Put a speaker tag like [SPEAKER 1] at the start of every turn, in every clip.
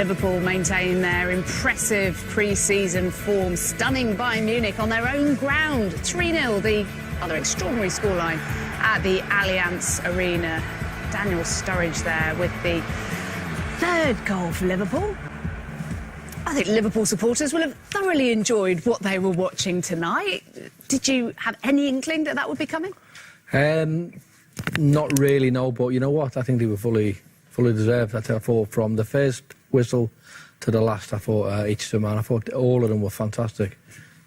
[SPEAKER 1] Liverpool maintain their impressive pre-season form, stunning Bayern Munich on their own ground. 3-0, the rather extraordinary scoreline at the Allianz Arena. Daniel Sturridge there with the third goal for Liverpool. I think Liverpool supporters will have thoroughly enjoyed what they were watching tonight. Did you have any inkling that that would be coming?
[SPEAKER 2] Not really, no, but you know what? I think they were fully deserved. I thought from the first whistle to the last, I thought each of them, and I thought all of them were fantastic.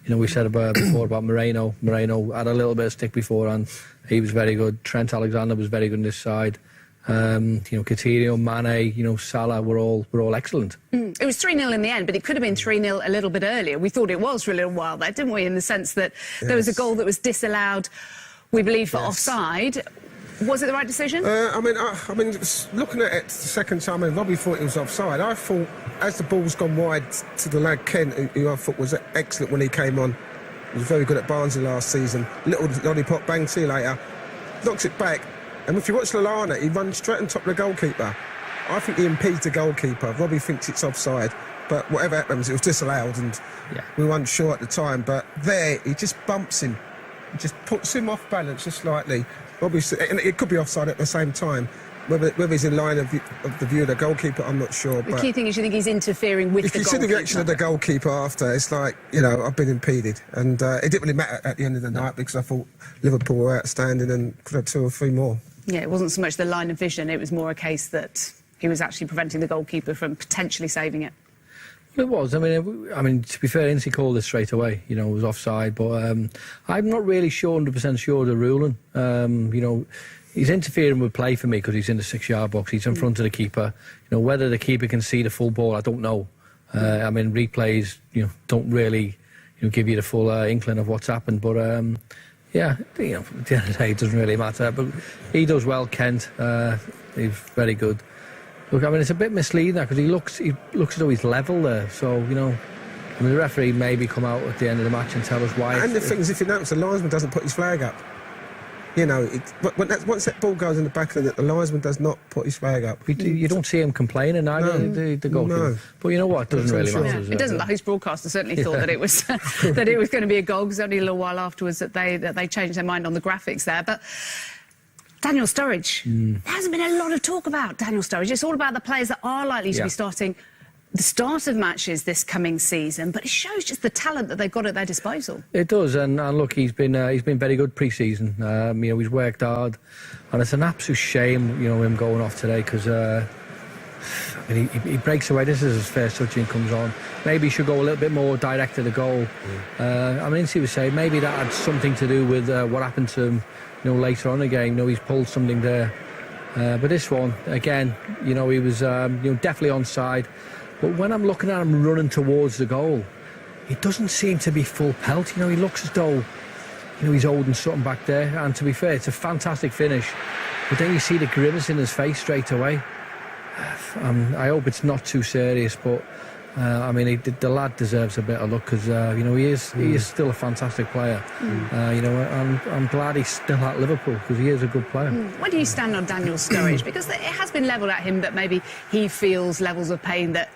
[SPEAKER 2] You know, we said before about Moreno. Moreno had a little bit of stick before, and he was very good. Trent Alexander was very good on this side. You know, Coutinho, Mane, you know, Salah were all excellent.
[SPEAKER 1] It was 3-0 in the end, but it could have been 3-0 a little bit earlier. We thought it was for a little while there, didn't we? In the sense that there was a goal that was disallowed, we believe, for offside. Was it the right decision?
[SPEAKER 3] I mean, looking at it the second time, Robbie thought it was offside. I thought, as the ball's gone wide to the lad Kent, who I thought was excellent when he came on, he was very good at Barnsley last season. Little lollipop, bang, see you later. Knocks it back, and if you watch Lallana, he runs straight on top of the goalkeeper. I think he impedes the goalkeeper. Robbie thinks it's offside, but whatever happens, it was disallowed, and we weren't sure at the time. But there, he just bumps him, he just puts him off balance just slightly. Obviously, and it could be offside at the same time. Whether he's in line of the view of the goalkeeper, I'm not sure.
[SPEAKER 1] The key thing is you think he's interfering with the goalkeeper.
[SPEAKER 3] If you see the reaction of the goalkeeper after, it's like, you know, I've been impeded. And it didn't really matter at the end of the night because I thought Liverpool were outstanding and could have 2 or 3 more. Yeah,
[SPEAKER 1] it wasn't so much the line of vision, it was more a case that he was actually preventing the goalkeeper from potentially saving it.
[SPEAKER 2] It was. I mean, to be fair, Ince called it straight away. You know, it was offside. But I'm not really 100% sure of the ruling. You know, he's interfering with play for me because he's in the 6-yard box. He's in front of the keeper. You know, whether the keeper can see the full ball, I don't know. I mean, replays, you know, don't really, you know, give you the full inkling of what's happened. But yeah, you know, at the end of the day, it doesn't really matter. But he does well, Kent. He's very good. Look, I mean, it's a bit misleading because he looks as though he's level there. So, you know, I mean, the referee maybe come out at the end of the match and tell us why.
[SPEAKER 3] And the thing is, if you notice, the linesman doesn't put his flag up. You know, once that ball goes in the back of the linesman does not put his flag up.
[SPEAKER 2] You don't see him complaining either, the goalkeeper. No. But you know what? It doesn't really matter.
[SPEAKER 1] It doesn't. The host broadcaster certainly thought that it was that it was going to be a goal. Because only a little while afterwards that they changed their mind on the graphics there. But Daniel Sturridge. There hasn't been a lot of talk about Daniel Sturridge. It's all about the players that are likely to be starting the start of matches this coming season, but it shows just the talent that they've got at their disposal.
[SPEAKER 2] It does, and look, he's been very good pre-season. You know, he's worked hard, and it's an absolute shame, you know, him going off today because I mean, he breaks away. This is his first touch and comes on. Maybe he should go a little bit more direct to the goal. I mean, Ince was saying maybe that had something to do with what happened to him, you know, later on in the game. You know, he's pulled something there, but this one again, you know, he was you know, definitely onside. But when I'm looking at him running towards the goal, he doesn't seem to be full pelt. You know, he looks as though, you know, he's holding something back there. And to be fair, it's a fantastic finish. But then you see the grimace in his face straight away. I hope it's not too serious, but I mean, the lad deserves a bit of luck because you know, he is still a fantastic player. You know, I'm glad he's still at Liverpool because he is a good player.
[SPEAKER 1] Where do you stand on Daniel Sturridge? Because it has been levelled at him that maybe he feels levels of pain that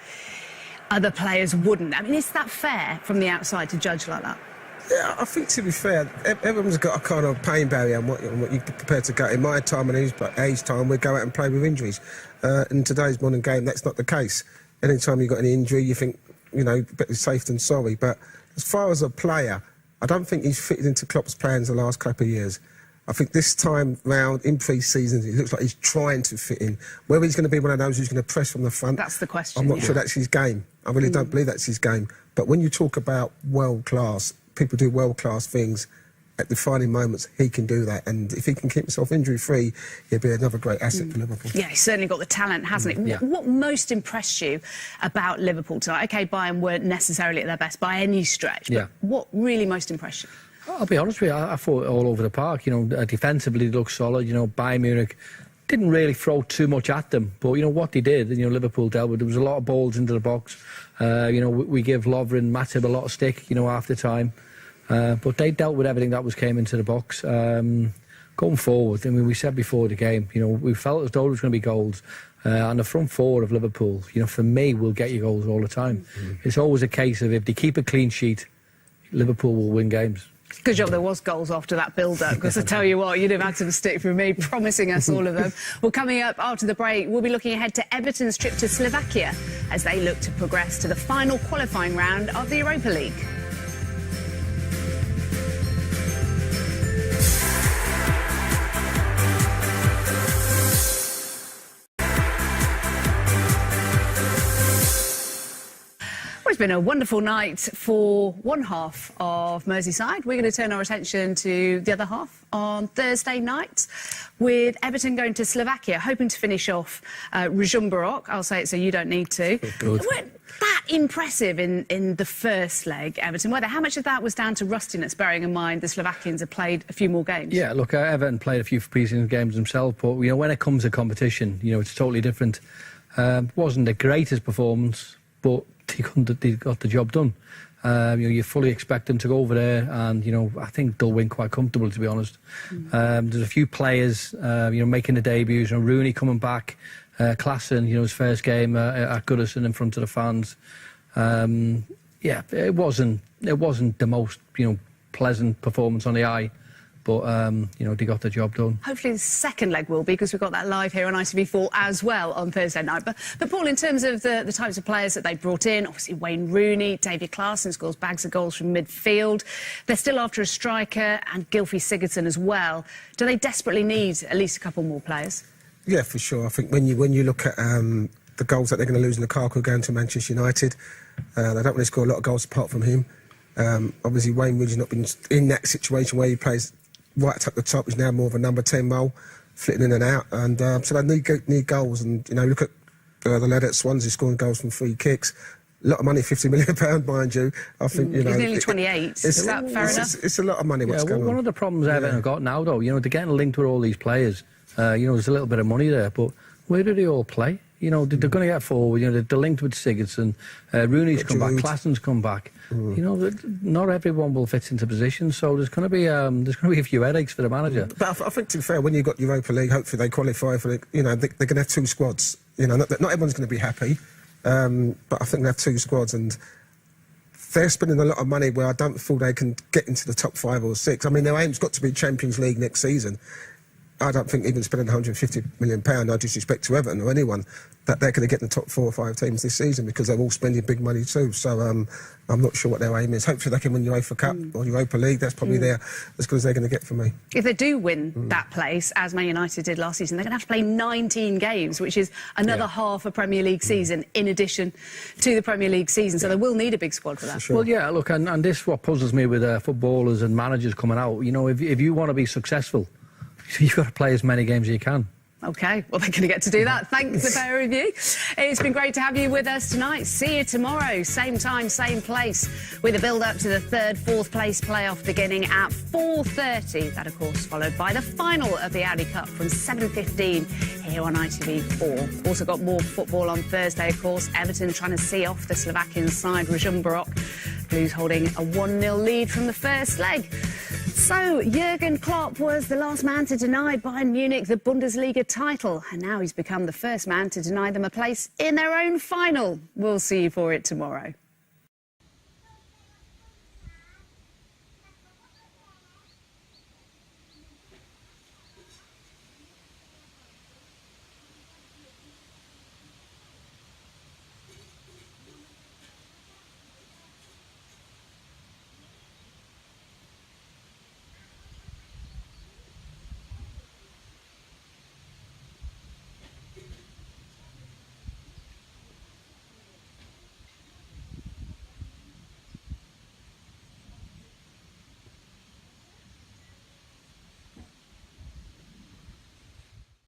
[SPEAKER 1] other players wouldn't. I mean, is that fair from the outside to judge like that?
[SPEAKER 3] Yeah, I think to be fair, everyone's got a kind of pain barrier and what you're prepared to go. In my time and his time, we'd go out and play with injuries. In today's modern game, that's not the case. Anytime you've got any injury, you think, you know, better safe than sorry. But as far as a player, I don't think he's fitted into Klopp's plans the last couple of years. I think this time round, in pre-season, it looks like he's trying to fit in. Whether he's going to be one of those who's going to press from the front...
[SPEAKER 1] That's the question.
[SPEAKER 3] I'm not sure that's his game. I really don't believe that's his game. But when you talk about world-class, people do world-class things, at defining moments, he can do that. And if he can keep himself injury-free, he'll be another great asset for Liverpool.
[SPEAKER 1] Yeah, he's certainly got the talent, hasn't he? What most impressed you about Liverpool tonight? OK, Bayern weren't necessarily at their best by any stretch, but what really most impressed you?
[SPEAKER 2] I'll be honest with you, I thought all over the park. You know, defensively they looked solid. You know, Bayern Munich didn't really throw too much at them, but you know what they did. You know, Liverpool dealt with. There was a lot of balls into the box. You know, we give Lovren, Matip a lot of stick. You know, after time. But they dealt with everything that came into the box. going forward, I mean, we said before the game, you know, we felt as though there was going to be goals. And the front four of Liverpool, you know, for me, will get you goals all the time. It's always a case of if they keep a clean sheet, Liverpool will win games.
[SPEAKER 1] Good job there was goals after that build-up, because I tell you what, you'd have had some stick from me promising us all of them. Well, coming up after the break, we'll be looking ahead to Everton's trip to Slovakia as they look to progress to the final qualifying round of the Europa League. It's been a wonderful night for one half of Merseyside. We're going to turn our attention to the other half on Thursday night with Everton going to Slovakia, hoping to finish off Ružomberok. I'll say it so you don't need to.
[SPEAKER 2] Good.
[SPEAKER 1] Weren't that impressive in the first leg, Everton, were they? How much of that was down to rustiness, bearing in mind the Slovakians have played a few more games? Yeah,
[SPEAKER 2] look, Everton played a few pre-season games themselves, but, you know, when it comes to competition, you know, it's totally different. Wasn't the greatest performance, but they got the job done. You know, you fully expect them to go over there, and, you know, I think they'll win quite comfortably, to be honest. There's a few players, you know, making the debuts. You know, Rooney coming back, Klaassen, you know, his first game at Goodison in front of the fans. Yeah, it wasn't the most, you know, pleasant performance on the eye. But, you know, they got the job done. Hopefully the second leg will be, because we've got that live here on ITV4 as well on Thursday night. But Paul, in terms of the types of players that they brought in, obviously Wayne Rooney, David Klaassen scores bags of goals from midfield. They're still after a striker, and Gylfi Sigurdsson as well. Do they desperately need at least a couple more players? Yeah, for sure. I think when you look at the goals that they're going to lose in Lukaku going to Manchester United, they don't really score a lot of goals apart from him. Obviously, Wayne Rooney's not been in that situation where he plays right up the top. He's now more of a number 10 role, flitting in and out, and so they need goals. And, you know, look at the lad at Swansea scoring goals from free kicks. A lot of money, £50 million, mind you. I think, you know,
[SPEAKER 1] he's nearly 28. Is that fair enough?
[SPEAKER 2] It's a lot of money. What's going on? One of the problems Everton have got now, though, you know, they're getting linked with all these players. You know, there's a little bit of money there, but where do they all play? You know, they're going to get forward. You know, they're linked with Sigurdsson. Rooney's come back. Klaassen's come back. You know, not everyone will fit into position, so there's going to be a few headaches for the manager. But I think, to be fair, when you've got Europa League, hopefully they qualify for the. You know, they're going to have two squads. You know, not everyone's going to be happy, but I think they have two squads, and they're spending a lot of money where I don't feel they can get into the top 5 or 6. I mean, their aim's got to be Champions League next season. I don't think even spending £150 million, no disrespect to Everton or anyone, that they're going to get in the top 4 or 5 teams this season, because they're all spending big money too. So I'm not sure what their aim is. Hopefully they can win UEFA Cup or Europa League. That's probably as good as they're going to get for me. If they do win that place, as Man United did last season, they're going to have to play 19 games, which is another half a Premier League season in addition to the Premier League season. So they will need a big squad for that. Sure. Well, yeah, look, and this is what puzzles me with footballers and managers coming out. You know, if you want to be successful, you've got to play as many games as you can. OK, well, they're going to get to do that. Thanks, the pair of you. It's been great to have you with us tonight. See you tomorrow, same time, same place, with a build-up to the 3rd, 4th place playoff beginning at 4:30. That, of course, followed by the final of the Audi Cup from 7:15 here on ITV4. Also got more football on Thursday, of course. Everton trying to see off the Slovakian side, Ružomberok. Blues holding a 1-0 lead from the first leg. So, Jurgen Klopp was the last man to deny Bayern Munich the Bundesliga title, and now he's become the first man to deny them a place in their own final. We'll see you for it tomorrow.